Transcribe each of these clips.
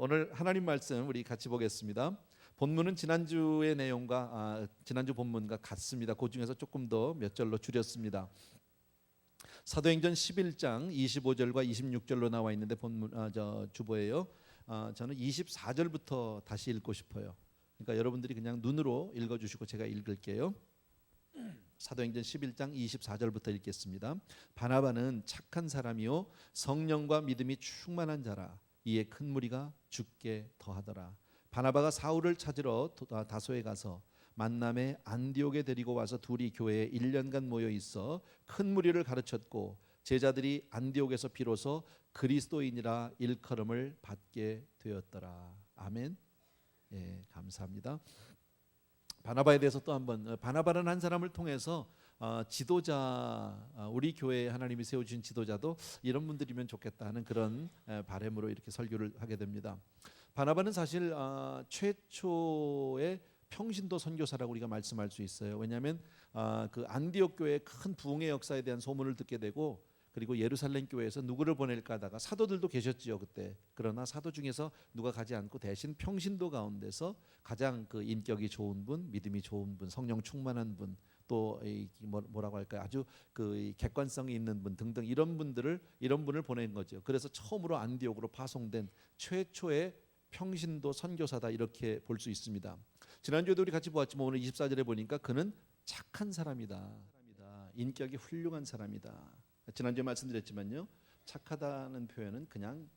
오늘 하나님 말씀 우리 같이 보겠습니다. 본문은 지난주의 내용과 지난주 본문과 같습니다. 그 중에서 조금 더 몇 절로 줄였습니다. 사도행전 11장 25절과 26절로 나와 있는데 본문 주보예요. 저는 24절부터 다시 읽고 싶어요. 그러니까 여러분들이 그냥 눈으로 읽어주시고 제가 읽을게요. 사도행전 11장 24절부터 읽겠습니다. 바나바는 착한 사람이요 성령과 믿음이 충만한 자라. 이에 큰 무리가 죽게 더하더라. 바나바가 사울을 찾으러 다소에 가서 만남에 안디옥에 데리고 와서 둘이 교회에 1년간 모여 있어 큰 무리를 가르쳤고 제자들이 안디옥에서 비로소 그리스도인이라 일컬음을 받게 되었더라. 아멘. 예, 감사합니다. 바나바에 대해서 또 한번, 바나바라는 한 사람을 통해서 지도자, 우리 교회에 하나님이 세워주신 지도자도 이런 분들이면 좋겠다 하는 그런 바람으로 이렇게 설교를 하게 됩니다. 바나바는 사실 최초의 평신도 선교사라고 우리가 말씀할 수 있어요. 왜냐하면 그 안디옥 교회의 큰 부흥의 역사에 대한 소문을 듣게 되고, 그리고 예루살렘 교회에서 누구를 보낼까 하다가 사도들도 계셨지요 그때. 그러나 사도 중에서 누가 가지 않고 대신 평신도 가운데서 가장 그 인격이 좋은 분, 믿음이 좋은 분, 성령 충만한 분, 또 뭐라고 할까요? 아주 그 객관성이 있는 분 등등 이런 분을 보낸 거죠. 그래서 처음으로 안디옥으로 파송된 최초의 평신도 선교사다 이렇게 볼 수 있습니다. 지난주에도 우리 같이 보았지만 오늘 24절에 보니까 그는 착한 사람이다. 인격이 훌륭한 사람이다. 지난주에 말씀드렸지만요, 착하다는 표현은 그냥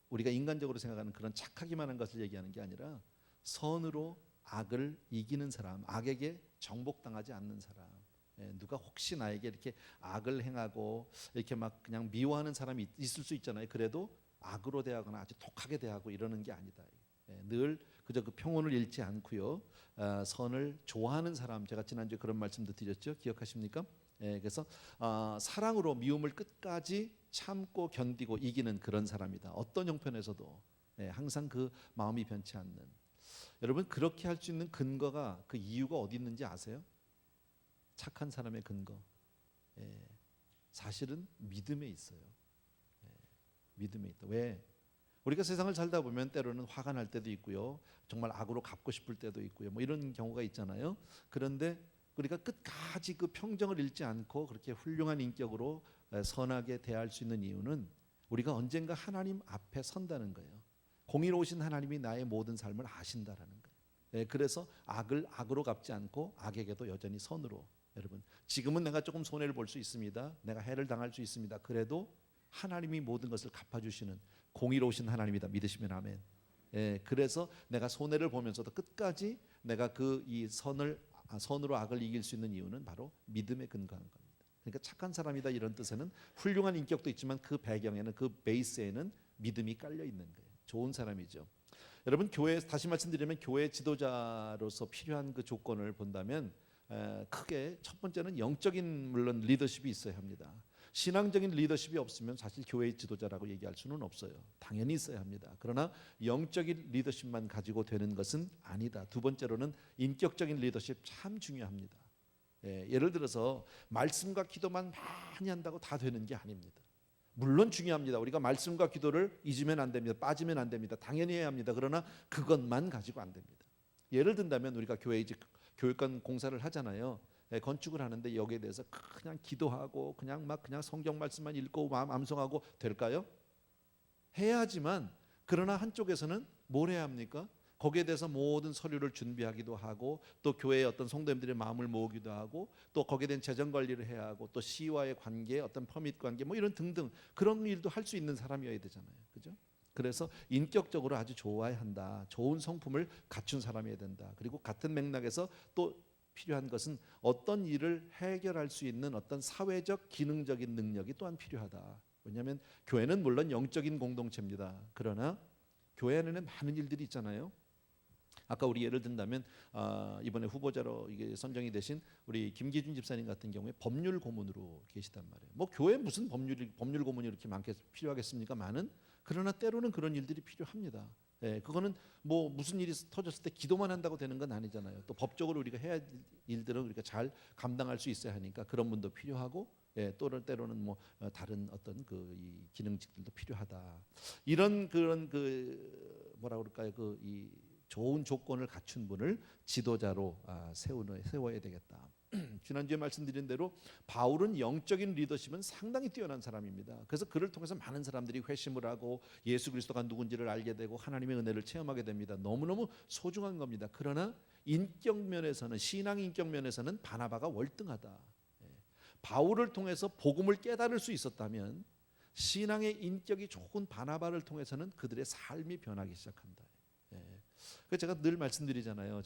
우리가 인간적으로 생각하는 그런 착하기만 한 것을 얘기하는 게 아니라 선으로 악을 이기는 사람, 악에게 정복당하지 않는 사람. 누가 혹시 나에게 이렇게 악을 행하고 이렇게 막 그냥 미워하는 사람이 있을 수 있잖아요. 그래도 악으로 대하거나 아주 독하게 대하고 이러는 게 아니다. 늘 그저 그 평온을 잃지 않고요, 선을 좋아하는 사람. 제가 지난주에 그런 말씀도 드렸죠. 기억하십니까? 그래서 사랑으로 미움을 끝까지 참고 견디고 이기는 그런 사람이다. 어떤 형편에서도 항상 그 마음이 변치 않는. 여러분, 그렇게 할 수 있는 근거가, 그 이유가 어디 있는지 아세요? 착한 사람의 근거, 사실은 믿음에 있어요. 믿음에 있다. 왜? 우리가 세상을 살다 보면 때로는 화가 날 때도 있고요, 정말 악으로 갚고 싶을 때도 있고요, 뭐 이런 경우가 있잖아요. 그런데 우리가 끝까지 그 평정을 잃지 않고 그렇게 훌륭한 인격으로 선하게 대할 수 있는 이유는 우리가 언젠가 하나님 앞에 선다는 거예요. 공의로우신 하나님이 나의 모든 삶을 아신다라는 거예요. 그래서 악을 악으로 갚지 않고 악에게도 여전히 선으로. 여러분, 지금은 내가 조금 손해를 볼 수 있습니다. 내가 해를 당할 수 있습니다. 그래도 하나님이 모든 것을 갚아주시는 공의로우신 하나님이다. 믿으시면 아멘. 그래서 내가 손해를 보면서도 끝까지 내가 이 선으로 악을 이길 수 있는 이유는 바로 믿음에 근거한 겁니다. 그러니까 착한 사람이다 이런 뜻에는 훌륭한 인격도 있지만 그 배경에는, 그 베이스에는 믿음이 깔려 있는 거예요. 좋은 사람이죠. 여러분, 교회, 다시 말씀드리면 교회 지도자로서 필요한 그 조건을 본다면 크게 첫 번째는 영적인, 물론 리더십이 있어야 합니다. 신앙적인 리더십이 없으면 사실 교회의 지도자라고 얘기할 수는 없어요. 당연히 있어야 합니다. 그러나 영적인 리더십만 가지고 되는 것은 아니다. 두 번째로는 인격적인 리더십 참 중요합니다. 예를 들어서 말씀과 기도만 많이 한다고 다 되는 게 아닙니다. 물론 중요합니다. 우리가 말씀과 기도를 잊으면 안 됩니다. 빠지면 안 됩니다. 당연히 해야 합니다. 그러나 그것만 가지고 안 됩니다. 예를 든다면 우리가 교회 교육관 공사를 하잖아요. 건축을 하는데 여기에 대해서 그냥 기도하고 그냥 성경 말씀만 읽고 암송하고 될까요? 해야지만, 그러나 한쪽에서는 뭘 해야 합니까? 거기에 대해서 모든 서류를 준비하기도 하고, 또 교회의 어떤 성도님들의 마음을 모으기도 하고, 또 거기에 대한 재정 관리를 해야 하고, 또 시와의 관계, 어떤 퍼밋 관계, 뭐 이런 등등 그런 일도 할 수 있는 사람이어야 되잖아요. 그죠? 그래서 인격적으로 아주 좋아야 한다. 좋은 성품을 갖춘 사람이어야 된다. 그리고 같은 맥락에서 또 필요한 것은 어떤 일을 해결할 수 있는 어떤 사회적 기능적인 능력이 또한 필요하다. 왜냐하면 교회는 물론 영적인 공동체입니다. 그러나 교회 안에는 많은 일들이 있잖아요. 아까 우리 예를 든다면 이번에 후보자로 이게 선정이 되신 우리 김기준 집사님 같은 경우에 법률 고문으로 계시단 말이에요. 뭐 교회에 무슨 법률 고문이 이렇게 필요하겠습니까? 많은. 그러나 때로는 그런 일들이 필요합니다. 그거는 뭐 무슨 일이 터졌을 때 기도만 한다고 되는 건 아니잖아요. 또 법적으로 우리가 해야 할 일들은 우리가 잘 감당할 수 있어야 하니까 그런 분도 필요하고, 또 때로는 뭐 다른 어떤 이 기능직들도 필요하다. 이런 그런 뭐라 그럴까요? 이 좋은 조건을 갖춘 분을 지도자로 세워야 되겠다. 지난주에 말씀드린 대로 바울은 영적인 리더십은 상당히 뛰어난 사람입니다. 그래서 그를 통해서 많은 사람들이 회심을 하고 예수 그리스도가 누군지를 알게 되고 하나님의 은혜를 체험하게 됩니다. 너무너무 소중한 겁니다. 그러나 인격 면에서는, 신앙 인격 면에서는 바나바가 월등하다. 바울을 통해서 복음을 깨달을 수 있었다면 신앙의 인격이 좋은 바나바를 통해서는 그들의 삶이 변하기 시작한다. 그래서 제가 늘 말씀드리잖아요.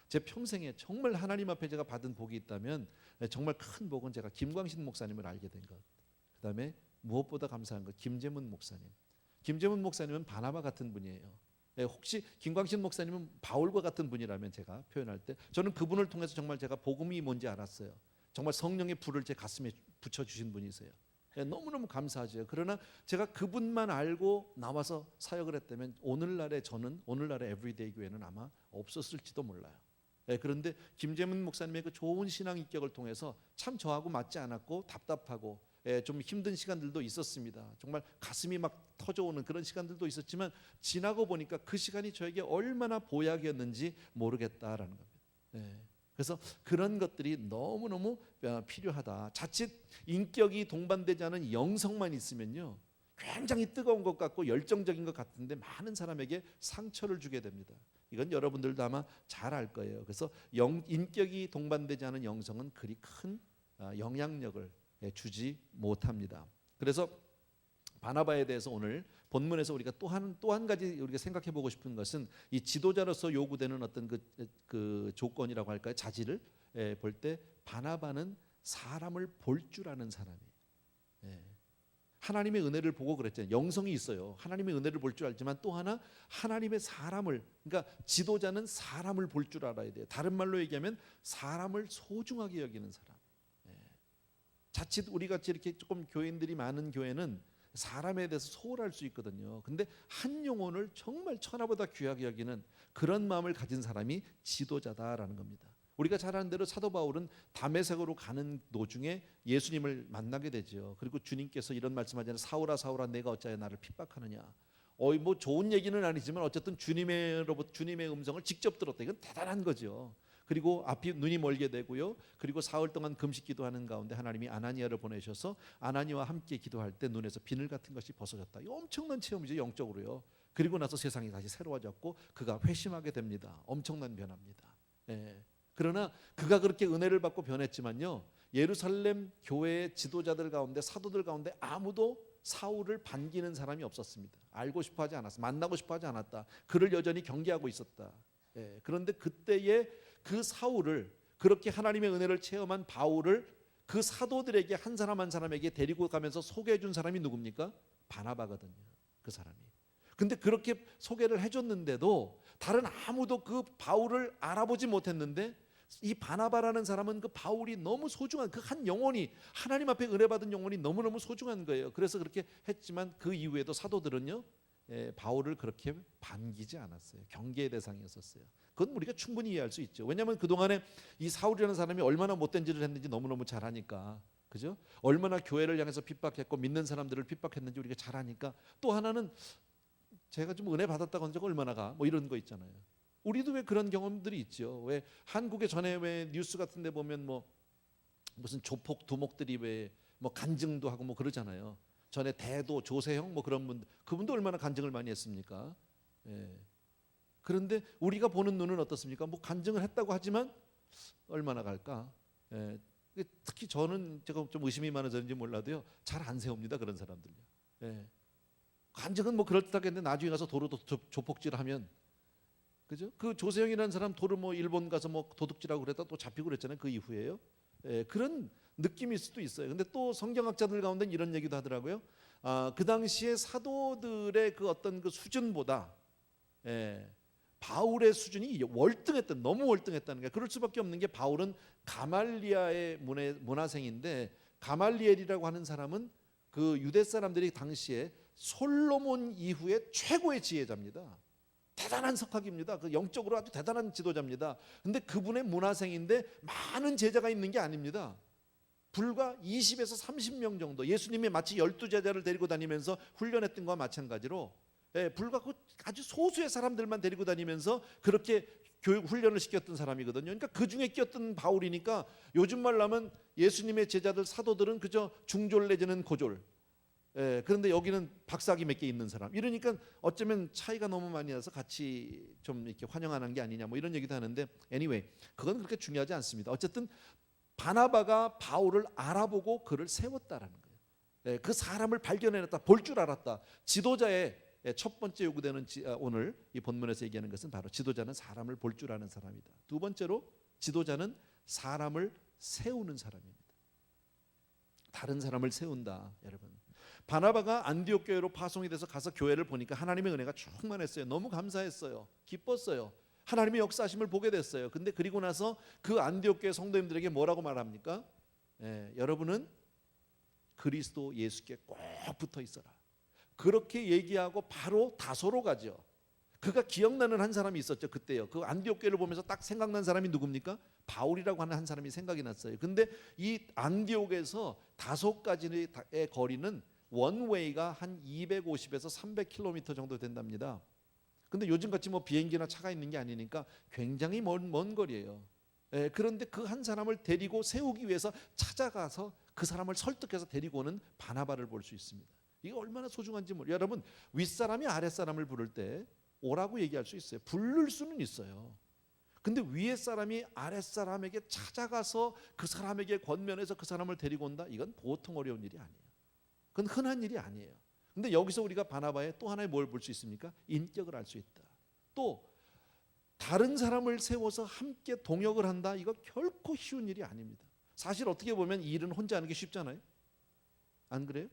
제 평생에 정말 하나님 앞에 제가 받은 복이 있다면 정말 큰 복은 제가 김광신 목사님을 알게 된 것. 그다음에 무엇보다 감사한 것, 김재문 목사님. 김재문 목사님은 바나바 같은 분이에요. 혹시 김광신 목사님은 바울과 같은 분이라면 제가 표현할 때 저는 그분을 통해서 정말 제가 복음이 뭔지 알았어요. 정말 성령의 불을 제 가슴에 붙여주신 분이세요. 너무너무 감사하죠. 그러나 제가 그분만 알고 나와서 사역을 했다면 오늘날의 에브리데이 교회는 아마 없었을지도 몰라요. 그런데 김재문 목사님의 그 좋은 신앙 인격을 통해서 참 저하고 맞지 않았고 답답하고 좀 힘든 시간들도 있었습니다. 정말 가슴이 막 터져오는 그런 시간들도 있었지만 지나고 보니까 그 시간이 저에게 얼마나 보약이었는지 모르겠다라는 겁니다. 그래서 그런 것들이 너무너무 필요하다. 자칫 인격이 동반되지 않은 영성만 있으면요, 굉장히 뜨거운 것 같고 열정적인 것 같은데 많은 사람에게 상처를 주게 됩니다. 이건 여러분들도 아마 잘 알 거예요. 그래서 인격이 동반되지 않은 영성은 그리 큰 영향력을 주지 못합니다. 그래서 바나바에 대해서 오늘 본문에서 우리가 또 한 가지 우리가 생각해 보고 싶은 것은 이 지도자로서 요구되는 어떤 그 조건이라고 할까요? 자질을 볼 때 바나바는 사람을 볼 줄 아는 사람이에요. 하나님의 은혜를 보고 그랬잖아요. 영성이 있어요. 하나님의 은혜를 볼 줄 알지만 또 하나 하나님의 사람을, 그러니까 지도자는 사람을 볼 줄 알아야 돼요. 다른 말로 얘기하면 사람을 소중하게 여기는 사람. 자칫 우리 같이 이렇게 조금 교인들이 많은 교회는 사람에 대해서 소홀할 수 있거든요. 근데 한 영혼을 정말 천하보다 귀하게 여기는 그런 마음을 가진 사람이 지도자다라는 겁니다. 우리가 잘 아는 대로 사도 바울은 다메섹으로 가는 도중에 예수님을 만나게 되죠. 그리고 주님께서 이런 말씀하잖아요. 사울아 사울아 내가 어찌하여 나를 핍박하느냐. 뭐 좋은 얘기는 아니지만 어쨌든 주님의 음성을 직접 들었다. 이건 대단한 거죠. 그리고 앞이 눈이 멀게 되고요. 그리고 사흘 동안 금식 기도하는 가운데 하나님이 아나니아를 보내셔서 아나니아와 함께 기도할 때 눈에서 비늘 같은 것이 벗어졌다. 이 엄청난 체험이죠, 영적으로요. 그리고 나서 세상이 다시 새로워졌고 그가 회심하게 됩니다. 엄청난 변화입니다. 그러나 그가 그렇게 은혜를 받고 변했지만요, 예루살렘 교회의 지도자들 가운데, 사도들 가운데 아무도 사울을 반기는 사람이 없었습니다. 알고 싶어하지 않았어, 만나고 싶어하지 않았다. 그를 여전히 경계하고 있었다. 그런데 그때의 그 사울을, 그렇게 하나님의 은혜를 체험한 바울을 그 사도들에게 한 사람 한 사람에게 데리고 가면서 소개해 준 사람이 누굽니까? 바나바거든요. 그 사람이. 근데 그렇게 소개를 해줬는데도 다른 아무도 그 바울을 알아보지 못했는데 이 바나바라는 사람은 그 바울이 너무 소중한, 그 한 영혼이, 하나님 앞에 은혜 받은 영혼이 너무너무 소중한 거예요. 그래서 그렇게 했지만 그 이후에도 사도들은요, 바울을 그렇게 반기지 않았어요. 경계의 대상이었었어요. 그건 우리가 충분히 이해할 수 있죠. 왜냐하면 그동안에 이 사울이라는 사람이 얼마나 못된 짓을 했는지 너무너무 잘 아니까. 그죠? 얼마나 교회를 향해서 핍박했고 믿는 사람들을 핍박했는지 우리가 잘 아니까. 또 하나는 제가 좀 은혜 받았다고 한 적 얼마나가, 뭐 이런 거 있잖아요. 우리도 왜 그런 경험들이 있죠. 왜 한국에 전에 왜 뉴스 같은 데 보면 뭐 무슨 조폭 두목들이 왜 뭐 간증도 하고 뭐 그러잖아요. 전에 대도 조세형 뭐 그런 분들, 그분도 얼마나 간증을 많이 했습니까? 그런데 우리가 보는 눈은 어떻습니까? 뭐 간증을 했다고 하지만 얼마나 갈까? 특히 저는, 제가 좀 의심이 많아졌는지 몰라도요, 잘 안 세웁니다, 그런 사람들요. 간증은 뭐 그럴듯하겠는데 나중에 가서 도로도 조폭질하면, 그죠? 그 조세형이라는 사람 도로 뭐 일본 가서 뭐 도둑질하고 그랬다 또 잡히고 그랬잖아요. 그 이후에요. 그런 느낌일 수도 있어요. 근데 또 성경학자들 가운데 이런 얘기도 하더라고요. 그 당시에 사도들의 그 어떤 그 수준보다 바울의 수준이 너무 월등했다는 거예요. 그럴 수밖에 없는 게 바울은 가말리아의 문화생인데, 가말리엘이라고 하는 사람은 그 유대 사람들이 당시에 솔로몬 이후에 최고의 지혜자입니다. 대단한 석학입니다. 그 영적으로 아주 대단한 지도자입니다. 근데 그분의 문화생인데 많은 제자가 있는 게 아닙니다. 불과 20에서 30명 정도, 예수님이 마치 12제자를 데리고 다니면서 훈련했던 것과 마찬가지로 불과 아주 소수의 사람들만 데리고 다니면서 그렇게 교육 훈련을 시켰던 사람이거든요. 그러니까 그 중에 끼었던 바울이니까 요즘 말로 하면 예수님의 제자들 사도들은 그저 중졸 내지는 고졸. 그런데 여기는 박사학위 몇 개 있는 사람. 이러니까 어쩌면 차이가 너무 많이 나서 같이 좀 이렇게 환영하는 게 아니냐 뭐 이런 얘기도 하는데 anyway 그건 그렇게 중요하지 않습니다. 어쨌든 바나바가 바울을 알아보고 그를 세웠다라는 거예요. 그 사람을 발견해냈다, 볼 줄 알았다. 지도자의 첫 번째 요구되는 오늘 이 본문에서 얘기하는 것은 바로 지도자는 사람을 볼 줄 아는 사람이다. 두 번째로 지도자는 사람을 세우는 사람입니다. 다른 사람을 세운다, 여러분. 바나바가 안디옥 교회로 파송이 돼서 가서 교회를 보니까 하나님의 은혜가 충만했어요. 너무 감사했어요. 기뻤어요. 하나님의 역사하심을 보게 됐어요. 근데 그리고 나서 그 안디옥 교회 성도님들에게 뭐라고 말합니까? 여러분은 그리스도 예수께 꼭 붙어 있어라. 그렇게 얘기하고 바로 다소로 가죠. 그가 기억나는 한 사람이 있었죠. 그때요. 그 안디옥 교회를 보면서 딱 생각난 사람이 누굽니까? 바울이라고 하는 한 사람이 생각이 났어요. 근데 이 안디옥에서 다소까지의 거리는 원웨이가 한 250에서 300km 정도 된답니다. 근데 요즘같이 뭐 비행기나 차가 있는 게 아니니까 굉장히 먼 거리예요. 그런데 그 한 사람을 데리고 세우기 위해서 찾아가서 그 사람을 설득해서 데리고 오는 바나바를 볼 수 있습니다. 이게 얼마나 소중한지 모르겠어요. 여러분, 윗사람이 아랫사람을 부를 때 오라고 얘기할 수 있어요. 부를 수는 있어요. 근데 위에 사람이 아랫사람에게 찾아가서 그 사람에게 권면해서 그 사람을 데리고 온다? 이건 보통 어려운 일이 아니에요. 그건 흔한 일이 아니에요. 근데 여기서 우리가 바나바의 또 하나의 뭘 볼 수 있습니까? 인격을 알 수 있다. 또 다른 사람을 세워서 함께 동역을 한다. 이거 결코 쉬운 일이 아닙니다. 사실 어떻게 보면 이 일은 혼자 하는 게 쉽잖아요. 안 그래요?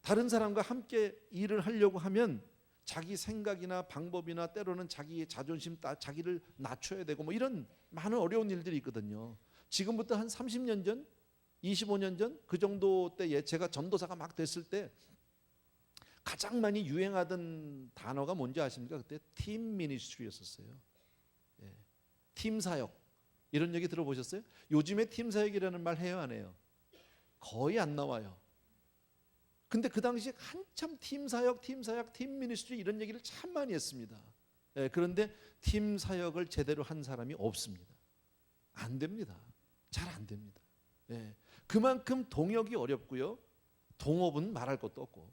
다른 사람과 함께 일을 하려고 하면 자기 생각이나 방법이나 때로는 자기의 자존심, 자기를 낮춰야 되고 뭐 이런 많은 어려운 일들이 있거든요. 지금부터 한 30년 전, 25년 전 그 정도 때에 제가 전도사가 막 됐을 때 가장 많이 유행하던 단어가 뭔지 아십니까? 그때 팀 미니스트리였었어요. 팀 사역. 이런 얘기 들어보셨어요? 요즘에 팀 사역이라는 말 해요, 안 해요? 거의 안 나와요. 근데 그 당시에 한참 팀 사역, 팀 미니스트리 이런 얘기를 참 많이 했습니다. 그런데 팀 사역을 제대로 한 사람이 없습니다. 안 됩니다. 잘 안 됩니다. 그만큼 동역이 어렵고요. 동업은 말할 것도 없고.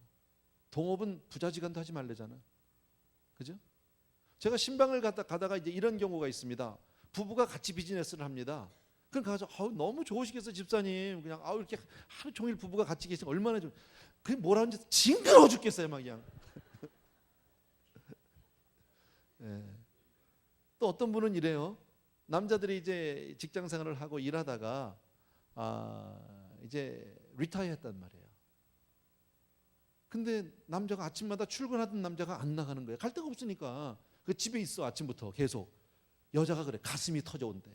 동업은 부자지간도 하지 말래잖아. 그죠? 제가 신방을 가다가 이제 이런 경우가 있습니다. 부부가 같이 비즈니스를 합니다. 그럼 가서 너무 좋으시겠어요, 집사님. 그냥 이렇게 하루 종일 부부가 같이 계시면 얼마나 좀 그게 뭐라는지 징그러워 죽겠어요, 막 그냥. 또 어떤 분은 이래요. 남자들이 이제 직장 생활을 하고 일하다가 이제 리타이어 했단 말이에요. 근데 남자가 아침마다 출근하던 남자가 안 나가는 거예요. 갈 데가 없으니까. 그 집에 있어 아침부터 계속. 여자가 그래, 가슴이 터져온대.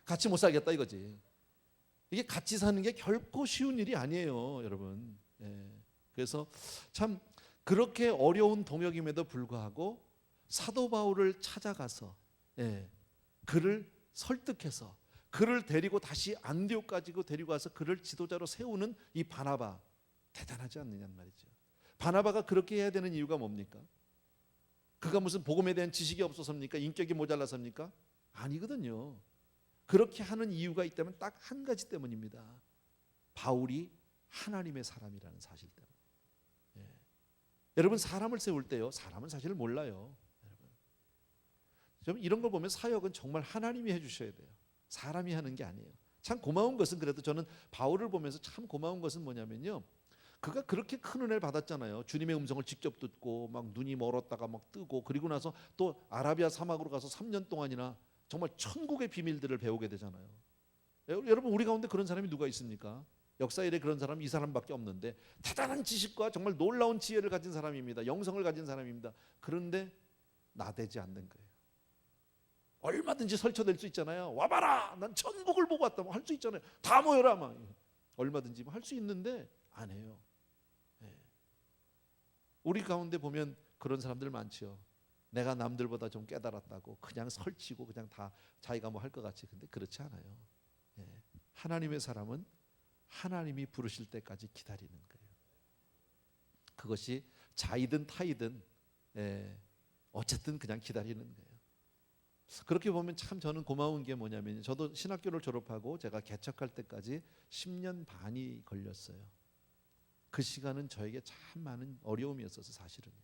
같이 못 살겠다 이거지. 이게 같이 사는 게 결코 쉬운 일이 아니에요, 여러분. 그래서 참 그렇게 어려운 동역임에도 불구하고 사도 바울을 찾아가서 그를 설득해서 그를 데리고 다시 안디옥까지 데리고 와서 그를 지도자로 세우는 이 바나바, 대단하지 않느냐는 말이죠. 바나바가 그렇게 해야 되는 이유가 뭡니까? 그가 무슨 복음에 대한 지식이 없어서입니까? 인격이 모자라서입니까? 아니거든요. 그렇게 하는 이유가 있다면 딱 한 가지 때문입니다. 바울이 하나님의 사람이라는 사실 때문에. 여러분, 사람을 세울 때요, 사람은 사실 몰라요. 여러분, 좀 이런 걸 보면 사역은 정말 하나님이 해주셔야 돼요. 사람이 하는 게 아니에요. 참 고마운 것은, 그래도 저는 바울을 보면서 참 고마운 것은 뭐냐면요, 그가 그렇게 큰 은혜를 받았잖아요. 주님의 음성을 직접 듣고 막 눈이 멀었다가 막 뜨고, 그리고 나서 또 아라비아 사막으로 가서 3년 동안이나 정말 천국의 비밀들을 배우게 되잖아요. 여러분, 우리 가운데 그런 사람이 누가 있습니까? 역사 일에 그런 사람이 이 사람밖에 없는데 대단한 지식과 정말 놀라운 지혜를 가진 사람입니다. 영성을 가진 사람입니다. 그런데 나대지 않는 거예요. 얼마든지 설쳐낼 수 있잖아요. 와봐라, 난 천국을 보고 왔다, 뭐 할 수 있잖아요. 다 모여라, 막 얼마든지 할 수 있는데 안 해요. 우리 가운데 보면 그런 사람들 많지요. 내가 남들보다 좀 깨달았다고 그냥 설치고 그냥 다 자기가 뭐 할 것 같이. 근데 그렇지 않아요. 하나님의 사람은 하나님이 부르실 때까지 기다리는 거예요. 그것이 자이든 타이든 어쨌든 그냥 기다리는 거예요. 그렇게 보면 참 저는 고마운 게 뭐냐면 저도 신학교를 졸업하고 제가 개척할 때까지 10년 반이 걸렸어요. 그 시간은 저에게 참 많은 어려움이었어서 사실은요.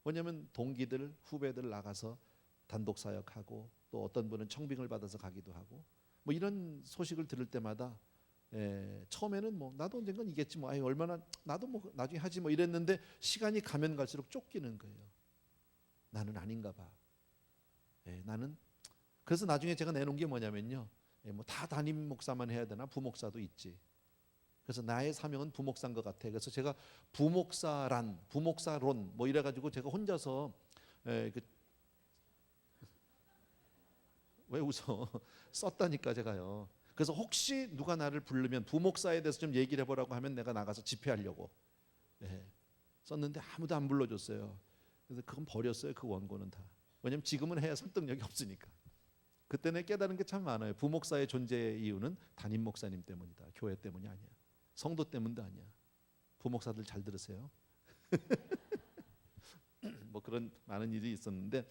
왜냐하면 동기들, 후배들 나가서 단독 사역하고 또 어떤 분은 청빙을 받아서 가기도 하고 뭐 이런 소식을 들을 때마다 처음에는 뭐 나도 언젠간 이겠지 뭐 얼마나 나도 뭐 나중에 하지 뭐 이랬는데 시간이 가면 갈수록 쫓기는 거예요. 나는 아닌가 봐. 나는 그래서 나중에 제가 내놓은 게 뭐냐면요. 뭐 다 담임 목사만 해야 되나? 부목사도 있지. 그래서 나의 사명은 부목사인 것 같아. 그래서 제가 부목사란, 부목사론 뭐 이래가지고 제가 혼자서 왜 웃어? 썼다니까 제가요. 그래서 혹시 누가 나를 부르면 부목사에 대해서 좀 얘기를 해보라고 하면 내가 나가서 집회하려고 썼는데 아무도 안 불러줬어요. 그래서 그건 버렸어요. 그 원고는 다. 왜냐면 지금은 해야 설득력이 없으니까. 그때는 깨달은 게 참 많아요. 부목사의 존재의 이유는 담임 목사님 때문이다. 교회 때문이 아니야. 성도 때문도 아니야. 부목사들 잘 들으세요. 뭐 그런 많은 일이 있었는데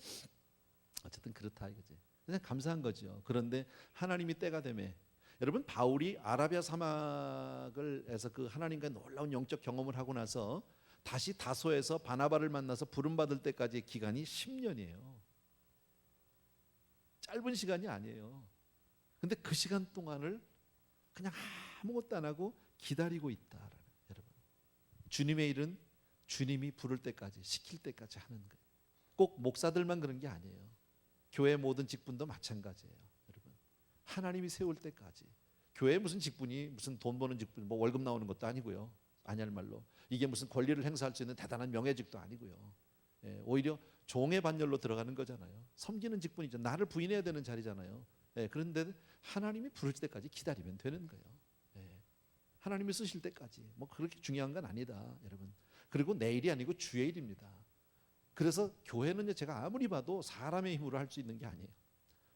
어쨌든 그렇다 이거지. 그냥 감사한 거죠. 그런데 하나님이 때가 되매 여러분 바울이 아라비아 사막을에서 그 하나님과의 놀라운 영적 경험을 하고 나서 다시 다소에서 바나바를 만나서 부름 받을 때까지의 기간이 10년이에요. 짧은 시간이 아니에요. 근데 그 시간 동안을 그냥 아무것도 안 하고 기다리고 있다. 여러분, 주님의 일은 주님이 부를 때까지 시킬 때까지 하는 거예요. 꼭 목사들만 그런 게 아니에요. 교회 모든 직분도 마찬가지예요. 여러분, 하나님이 세울 때까지. 교회 무슨 직분이 무슨 돈 버는 직분, 뭐 월급 나오는 것도 아니고요. 아니할 말로 이게 무슨 권리를 행사할 수 있는 대단한 명예직도 아니고요. 오히려 종의 반열로 들어가는 거잖아요. 섬기는 직분이죠. 나를 부인해야 되는 자리잖아요. 그런데 하나님이 부를 때까지 기다리면 되는 거예요. 하나님이 쓰실 때까지 뭐 그렇게 중요한 건 아니다, 여러분. 그리고 내일이 아니고 주의 일입니다. 그래서 교회는요, 제가 아무리 봐도 사람의 힘으로 할 수 있는 게 아니에요.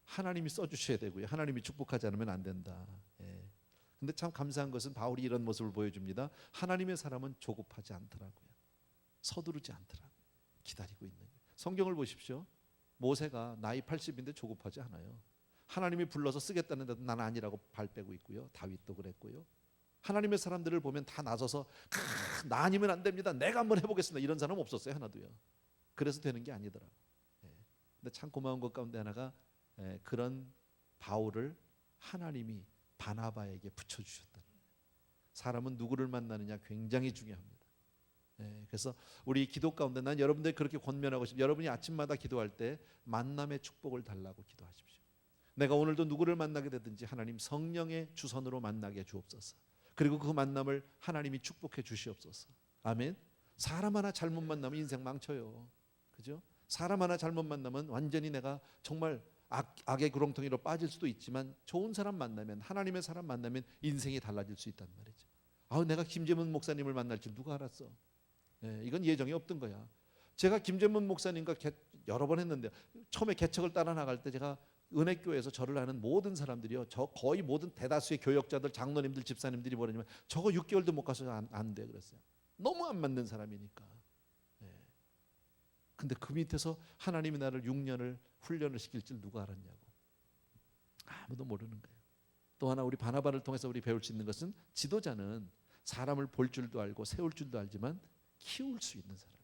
하나님이 써주셔야 되고요. 하나님이 축복하지 않으면 안 된다. 근데 참 감사한 것은 바울이 이런 모습을 보여줍니다. 하나님의 사람은 조급하지 않더라고요. 서두르지 않더라고요. 기다리고 있는 거예요. 성경을 보십시오. 모세가 나이 80인데 조급하지 않아요. 하나님이 불러서 쓰겠다는데도 난 아니라고 발 빼고 있고요. 다윗도 그랬고요. 하나님의 사람들을 보면 다 나서서 나 아니면 안 됩니다. 내가 한번 해보겠습니다. 이런 사람 없었어요. 하나도요. 그래서 되는 게 아니더라고요. 근데 참 고마운 것 가운데 하나가 그런 바울을 하나님이 바나바에게 붙여주셨다는 거예요. 사람은 누구를 만나느냐 굉장히 중요합니다. 그래서 우리 기도 가운데 난 여러분들 그렇게 권면하고 싶습니다. 여러분이 아침마다 기도할 때 만남의 축복을 달라고 기도하십시오. 내가 오늘도 누구를 만나게 되든지 하나님 성령의 주선으로 만나게 주옵소서. 그리고 그 만남을 하나님이 축복해 주시옵소서. 아멘. 사람 하나 잘못 만나면 인생 망쳐요. 그죠? 사람 하나 잘못 만나면 완전히 내가 정말 악의 구렁텅이로 빠질 수도 있지만 좋은 사람 만나면, 하나님의 사람 만나면 인생이 달라질 수 있단 말이죠. 내가 김재문 목사님을 만날 줄 누가 알았어? 이건 예정이 없던 거야. 제가 김재문 목사님과 여러 번 했는데 처음에 개척을 따라 나갈 때 제가 은혜교회에서 저를 아는 모든 사람들이요, 저 거의 모든 대다수의 교역자들, 장로님들, 집사님들이 뭐냐면 저거 6개월도 못 가서 안 돼 그랬어요. 너무 안 맞는 사람이니까. 근데 그 밑에서 하나님이 나를 6년을 훈련을 시킬 줄 누가 알았냐고. 아무도 모르는 거예요. 또 하나 우리 바나바를 통해서 우리 배울 수 있는 것은 지도자는 사람을 볼 줄도 알고 세울 줄도 알지만 키울 수 있는 사람,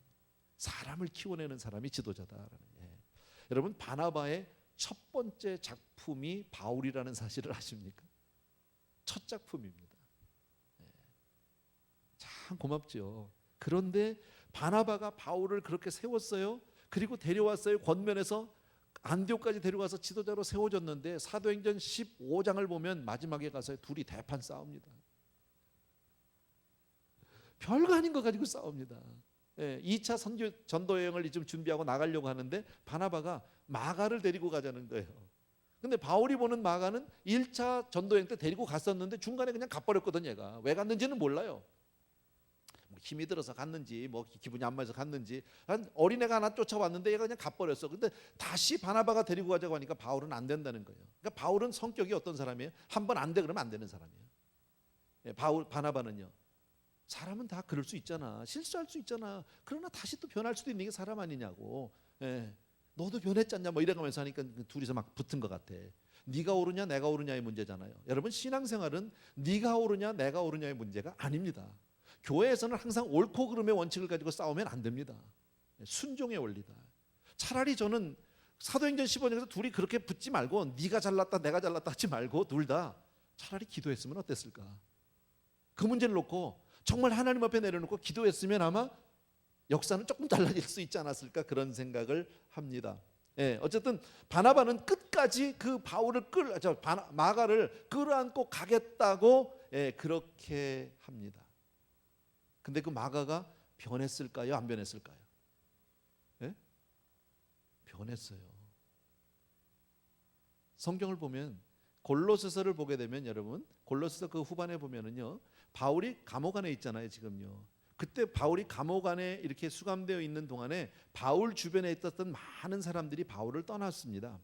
사람을 키워내는 사람이 지도자다라는. 여러분, 바나바의 첫 번째 작품이 바울이라는 사실을 아십니까? 첫 작품입니다. 참 고맙죠. 그런데 바나바가 바울을 그렇게 세웠어요. 그리고 데려왔어요. 권면해서 안디옥까지 데려가서 지도자로 세워졌는데 사도행전 15장을 보면 마지막에 가서 둘이 대판 싸웁니다. 별거 아닌 거 가지고 싸웁니다. 2차 전도 여행을 지금 준비하고 나가려고 하는데 바나바가 마가를 데리고 가자는 거예요. 근데 바울이 보는 마가는 1차 전도 여행 때 데리고 갔었는데 중간에 그냥 가버렸거든. 얘가 왜 갔는지는 몰라요. 뭐 힘이 들어서 갔는지, 뭐 기분이 안 맞아서 갔는지, 한 어린애가 하나 쫓아왔는데 얘가 그냥 가버렸어. 근데 다시 바나바가 데리고 가자고 하니까 바울은 안 된다는 거예요. 그러니까 바울은 성격이 어떤 사람이에요? 한 번 안 돼 그러면 안 되는 사람이에요. 바나바는요, 사람은 다 그럴 수 있잖아. 실수할 수 있잖아. 그러나 다시 또 변할 수도 있는 게 사람 아니냐고. 예. 너도 변했잖냐 뭐 이래가면서 하니까 둘이서 막 붙은 것 같아. 네가 오르냐 내가 오르냐의 문제잖아요. 여러분 신앙생활은 네가 오르냐 내가 오르냐의 문제가 아닙니다. 교회에서는 항상 옳고 그름의 원칙을 가지고 싸우면 안 됩니다. 순종의 원리다. 차라리 저는 사도행전 15장에서 둘이 그렇게 붙지 말고 네가 잘났다 내가 잘났다 하지 말고 둘 다 차라리 기도했으면 어땠을까? 그 문제를 놓고 정말 하나님 앞에 내려놓고 기도했으면 아마 역사는 조금 달라질 수 있지 않았을까 그런 생각을 합니다. 예, 어쨌든 바나바는 끝까지 그 마가를 끌어안고 가겠다고 그렇게 합니다. 근데 그 마가가 변했을까요? 안 변했을까요? 예? 변했어요. 성경을 보면 골로새서를 보게 되면 여러분 골로새서 그 후반에 보면은요 바울이 감옥 안에 있잖아요 지금요. 그때 바울이 감옥 안에 이렇게 수감되어 있는 동안에 바울 주변에 있었던 많은 사람들이 바울을 떠났습니다.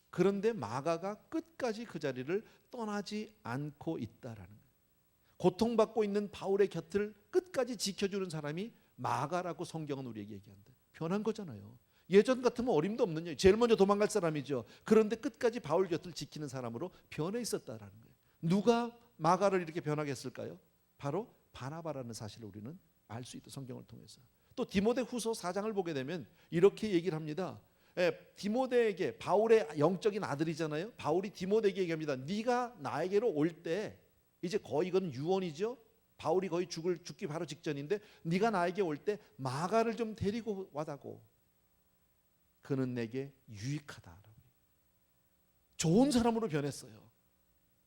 그런데 마가가 끝까지 그 자리를 떠나지 않고 있다라는 거예요. 고통받고 있는 바울의 곁을 끝까지 지켜주는 사람이 마가라고 성경은 우리에게 얘기한다. 변한 거잖아요. 예전 같으면 어림도 없는 일, 제일 먼저 도망갈 사람이죠. 그런데 끝까지 바울 곁을 지키는 사람으로 변해 있었다라는 거예요. 누가 마가를 이렇게 변하게 했을까요? 바로 바나바라는 사실을 우리는 알 수 있다. 성경을 통해서. 또 디모데후서 4장을 보게 되면 이렇게 얘기를 합니다. 디모데에게 바울의 영적인 아들이잖아요. 바울이 디모데에게 얘기합니다. 네가 나에게로 올 때 이제 거의 이건 유언이죠. 바울이 거의 죽기 바로 직전인데 네가 나에게 올 때 마가를 좀 데리고 와다고. 그는 내게 유익하다. 좋은 사람으로 변했어요.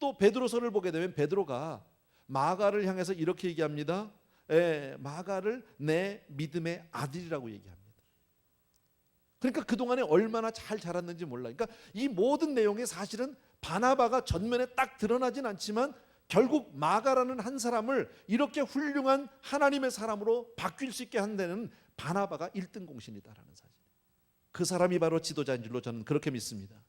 또 베드로서를 보게 되면 베드로가 마가를 향해서 이렇게 얘기합니다. 마가를 내 믿음의 아들이라고 얘기합니다. 그러니까 그동안에 얼마나 잘 자랐는지 몰라. 그러니까 이 모든 내용이 사실은 바나바가 전면에 딱 드러나진 않지만 결국 마가라는 한 사람을 이렇게 훌륭한 하나님의 사람으로 바뀔 수 있게 한 데는 바나바가 1등 공신이다라는 사실. 그 사람이 바로 지도자인 줄로 저는 그렇게 믿습니다.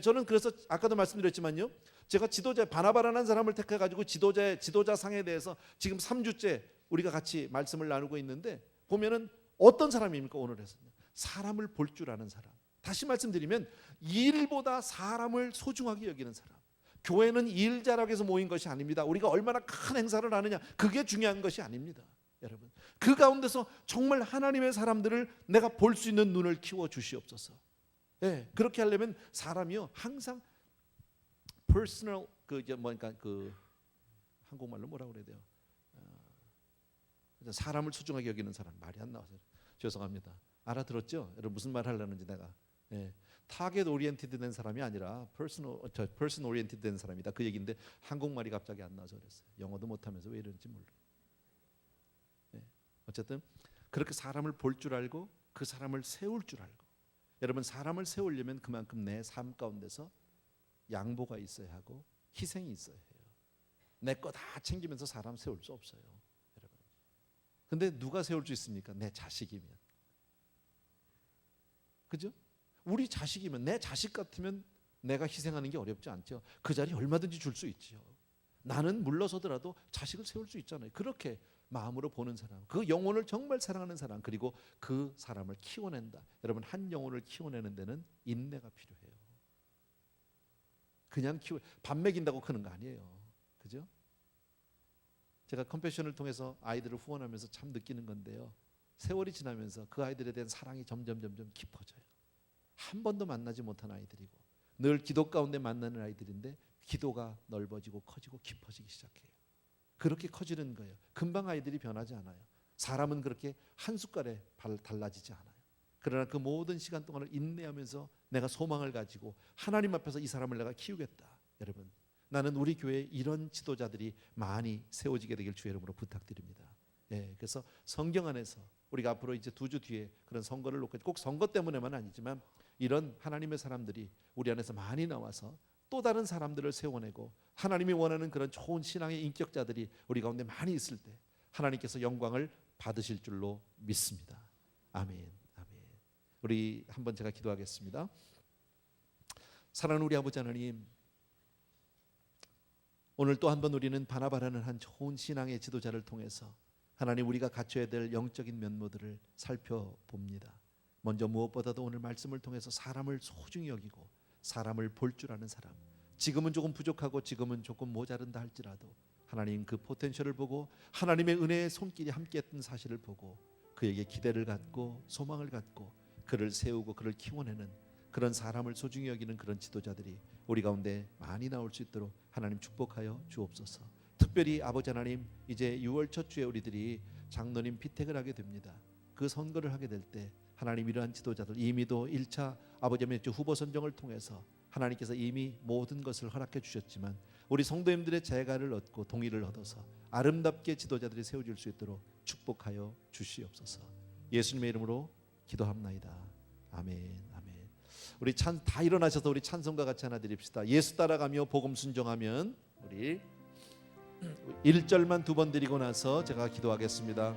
저는 그래서 아까도 말씀드렸지만요. 제가 바나바라는 사람을 택해가지고 지도자상에 대해서 지금 3주째 우리가 같이 말씀을 나누고 있는데 보면은 어떤 사람입니까? 오늘에서는 사람을 볼 줄 아는 사람. 다시 말씀드리면 일보다 사람을 소중하게 여기는 사람. 교회는 일 잘하기 위해서 모인 것이 아닙니다. 우리가 얼마나 큰 행사를 하느냐 그게 중요한 것이 아닙니다. 여러분 그 가운데서 정말 하나님의 사람들을 내가 볼 수 있는 눈을 키워 주시옵소서. 그렇게 하려면 사람이요 항상 personal 한국말로 뭐라고 그래야 돼요? 사람을 소중하게 여기는 사람 말이 안 나와서 죄송합니다. 알아들었죠? 여러분 무슨 말 하려는지 내가 타겟 오리엔티드 된 사람이 아니라 person 오리엔티드 된 사람이다 그 얘기인데 한국말이 갑자기 안 나와서 그랬어요. 영어도 못하면서 왜 이런지 몰라. 어쨌든 그렇게 사람을 볼 줄 알고 그 사람을 세울 줄 알고 여러분 사람을 세우려면 그만큼 내 삶 가운데서 양보가 있어야 하고 희생이 있어야 해요. 내 거 다 챙기면서 사람 세울 수 없어요. 여러분. 근데 누가 세울 수 있습니까? 내 자식이면. 그죠? 우리 자식이면 내 자식 같으면 내가 희생하는 게 어렵지 않죠. 그 자리 얼마든지 줄 수 있죠. 나는 물러서더라도 자식을 세울 수 있잖아요. 그렇게 마음으로 보는 사람, 그 영혼을 정말 사랑하는 사람, 그리고 그 사람을 키워낸다. 여러분 한 영혼을 키워내는 데는 인내가 필요해요. 그냥 밥 먹인다고 크는 거 아니에요. 그죠? 제가 컴패션을 통해서 아이들을 후원하면서 참 느끼는 건데요. 세월이 지나면서 그 아이들에 대한 사랑이 점점 깊어져요. 한 번도 만나지 못한 아이들이고 늘 기도 가운데 만나는 아이들인데 기도가 넓어지고 커지고 깊어지기 시작해요. 그렇게 커지는 거예요. 금방 아이들이 변하지 않아요. 사람은 그렇게 한 숟갈에 달라지지 않아요. 그러나 그 모든 시간 동안을 인내하면서 내가 소망을 가지고 하나님 앞에서 이 사람을 내가 키우겠다. 여러분 나는 우리 교회에 이런 지도자들이 많이 세워지게 되길 주의 이름으로 부탁드립니다. 그래서 성경 안에서 우리가 앞으로 이제 2주 뒤에 그런 선거를 놓고 꼭 선거 때문에만 아니지만 이런 하나님의 사람들이 우리 안에서 많이 나와서 또 다른 사람들을 세워내고 하나님이 원하는 그런 좋은 신앙의 인격자들이 우리 가운데 많이 있을 때 하나님께서 영광을 받으실 줄로 믿습니다. 아멘. 우리 한번 제가 기도하겠습니다. 사랑하는 우리 아버지 하나님, 오늘 또 한 번 우리는 바나바라는 한 좋은 신앙의 지도자를 통해서 하나님 우리가 갖춰야 될 영적인 면모들을 살펴봅니다. 먼저 무엇보다도 오늘 말씀을 통해서 사람을 소중히 여기고 사람을 볼 줄 아는 사람, 지금은 조금 부족하고 지금은 조금 모자른다 할지라도 하나님 그 포텐셜을 보고 하나님의 은혜의 손길이 함께했던 사실을 보고 그에게 기대를 갖고 소망을 갖고 그를 세우고 그를 키워내는 그런 사람을 소중히 여기는 그런 지도자들이 우리 가운데 많이 나올 수 있도록 하나님 축복하여 주옵소서. 특별히 아버지 하나님, 이제 6월 첫 주에 우리들이 장로님 피택을 하게 됩니다. 그 선거를 하게 될 때 하나님 이러한 지도자들, 이미도 1차 아버지 하나님 후보 선정을 통해서 하나님께서 이미 모든 것을 허락해 주셨지만 우리 성도님들의 재가를 얻고 동의를 얻어서 아름답게 지도자들이 세워질 수 있도록 축복하여 주시옵소서. 예수님의 이름으로 기도합나이다. 아멘. 아멘. 우리 다 일어나셔서 우리 찬송과 같이 하나 드립시다. 예수 따라가며 복음 순종하면. 우리 1절만 2번 드리고 나서 제가 기도하겠습니다.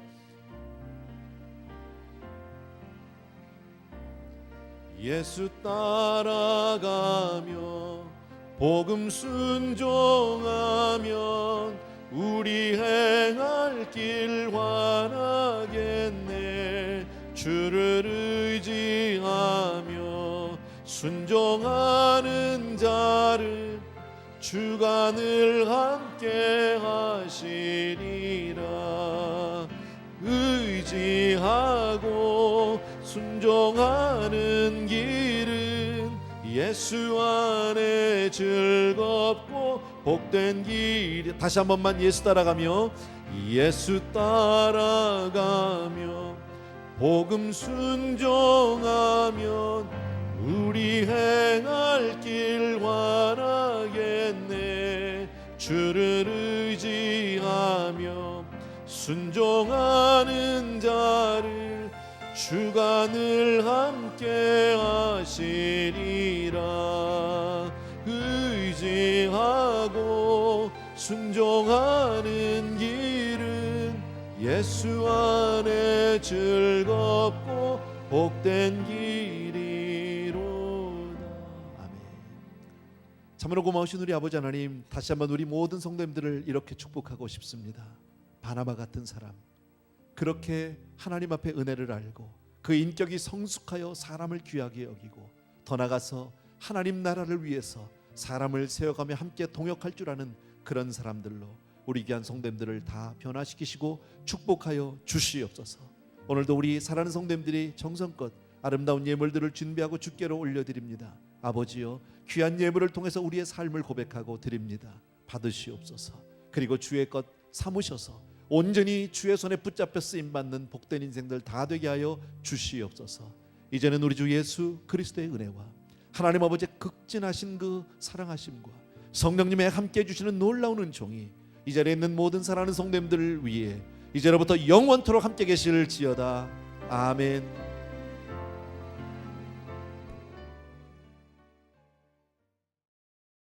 예수 따라가며 복음 순종하면 우리 행할 길 환하겠네. 주를 의지하며 순종하는 자를 주간을 함께 하시리라. 의지하고 순종하는 길은 예수 안에 즐겁고 복된 길. 다시 한 번만 예수 따라가며 예수 따라가며 복음 순종하면 우리 행할 길 환하겠네. 주를 의지하며 순종하는 자를 주간을 함께 하시리라. 의지하고 순종하는 길은 예수 안에 즐겁고 복된 길이로다. 아멘. 참으로 고마우신 우리 아버지 하나님, 다시 한번 우리 모든 성도님들을 이렇게 축복하고 싶습니다. 바나바 같은 사람, 그렇게 하나님 앞에 은혜를 알고 그 인격이 성숙하여 사람을 귀하게 여기고 더 나아가서 하나님 나라를 위해서 사람을 세워가며 함께 동역할 줄 아는 그런 사람들로 우리 귀한 성도님들을 다 변화시키시고 축복하여 주시옵소서. 오늘도 우리 사랑하는 성도님들이 정성껏 아름다운 예물들을 준비하고 주께로 올려드립니다. 아버지여, 귀한 예물을 통해서 우리의 삶을 고백하고 드립니다. 받으시옵소서. 그리고 주의 것 삼으셔서 온전히 주의 손에 붙잡혀 쓰임받는 복된 인생들 다 되게 하여 주시옵소서. 이제는 우리 주 예수 그리스도의 은혜와 하나님 아버지의 극진하신 그 사랑하심과 성령님의 함께 해주시는 놀라운 은총이 이 자리에 있는 모든 사랑하는 성도님들을 위해 이제로부터 영원토록 함께 계실지어다. 아멘.